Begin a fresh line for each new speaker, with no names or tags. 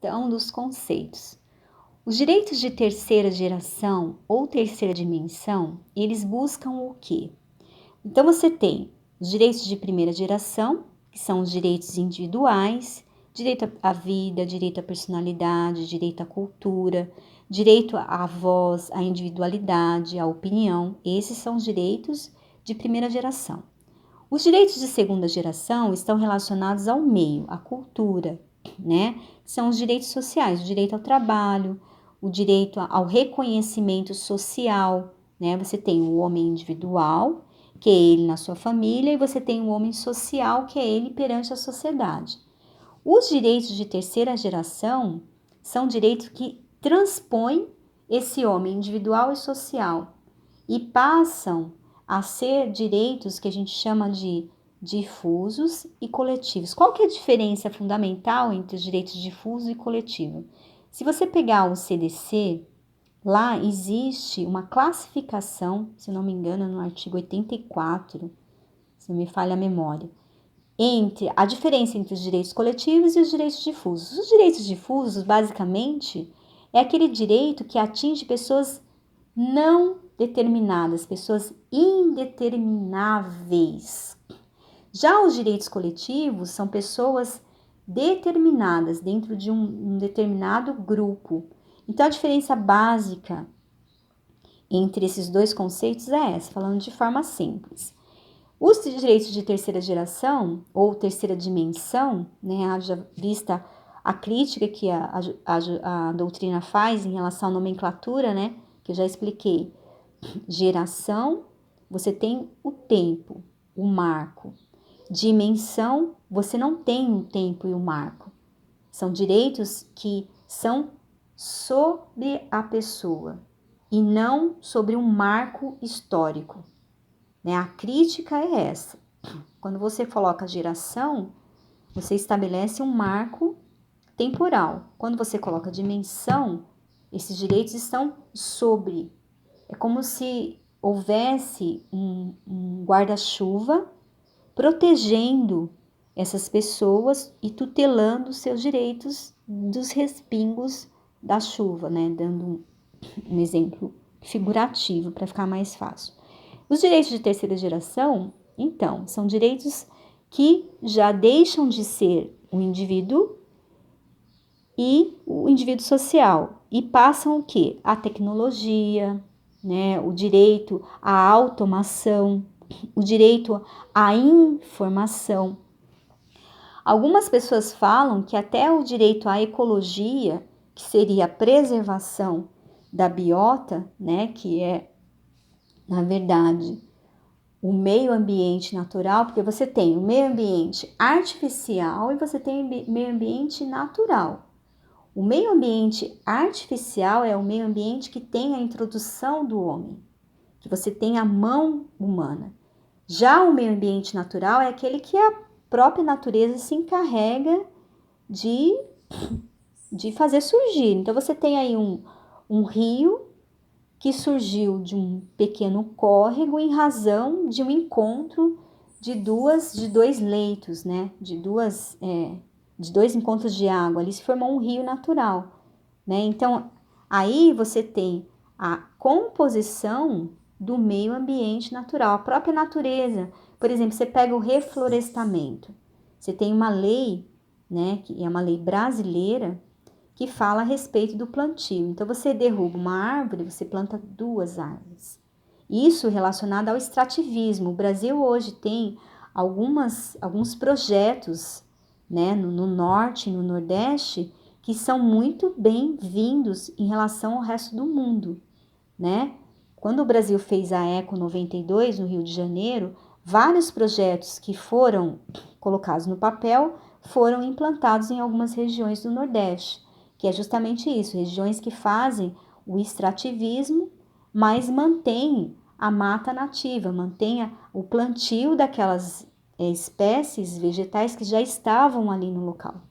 questão dos conceitos. Os direitos de terceira geração ou terceira dimensão, eles buscam o quê? Então você tem os direitos de primeira geração, que são os direitos individuais, direito à vida, direito à personalidade, direito à cultura, direito à voz, à individualidade, à opinião. Esses são os direitos de primeira geração. Os direitos de segunda geração estão relacionados ao meio, à cultura, né? São os direitos sociais, o direito ao trabalho, o direito ao reconhecimento social, né? Você tem o homem individual, que é ele na sua família, e você tem o homem social, que é ele perante a sociedade. Os direitos de terceira geração são direitos que transpõem esse homem individual e social e passam a ser direitos que a gente chama de difusos e coletivos. Qual que é a diferença fundamental entre os direitos difusos e coletivos? Se você pegar o CDC, lá existe uma classificação, se não me engano, no artigo 84, se não me falha a memória, entre a diferença entre os direitos coletivos e os direitos difusos. Os direitos difusos, basicamente, é aquele direito que atinge pessoas não determinadas, pessoas indetermináveis. Já os direitos coletivos são pessoas determinadas dentro de um determinado grupo. Então, a diferença básica entre esses dois conceitos é essa, falando de forma simples. Os direitos de terceira geração ou terceira dimensão, né, haja vista a crítica que a doutrina faz em relação à nomenclatura, né, que eu já expliquei. Geração, você tem o tempo, o marco. Dimensão, você não tem um tempo e um marco. São direitos que são sobre a pessoa e não sobre um marco histórico. Né? A crítica é essa. Quando você coloca geração, você estabelece um marco temporal. Quando você coloca dimensão, esses direitos estão sobre. É como se houvesse um guarda-chuva protegendo essas pessoas e tutelando seus direitos dos respingos da chuva, né? Dando um exemplo figurativo para ficar mais fácil. Os direitos de terceira geração, então, são direitos que já deixam de ser o indivíduo e o indivíduo social e passam o quê? A tecnologia, né? O direito à automação, o direito à informação. Algumas pessoas falam que até o direito à ecologia, que seria a preservação da biota, né, que é, na verdade, o meio ambiente natural, porque você tem o meio ambiente artificial e você tem o meio ambiente natural. O meio ambiente artificial é o meio ambiente que tem a introdução do homem, que você tem a mão humana. Já o meio ambiente natural é aquele que a própria natureza se encarrega de fazer surgir. Então, você tem aí um rio que surgiu de um pequeno córrego em razão de um encontro de dois leitos, né? De dois encontros de água. Ali se formou um rio natural, né? Então, aí você tem a composição do meio ambiente natural, a própria natureza. Por exemplo, você pega o reflorestamento. Você tem uma lei, né, que é uma lei brasileira, que fala a respeito do plantio. Então, você derruba uma árvore, você planta 2 árvores. Isso relacionado ao extrativismo. O Brasil hoje tem alguns projetos, né, no norte e no nordeste, que são muito bem-vindos em relação ao resto do mundo, né? Quando o Brasil fez a Eco 92 no Rio de Janeiro, vários projetos que foram colocados no papel foram implantados em algumas regiões do Nordeste, que é justamente isso, regiões que fazem o extrativismo, mas mantêm a mata nativa, mantém o plantio daquelas espécies vegetais que já estavam ali no local.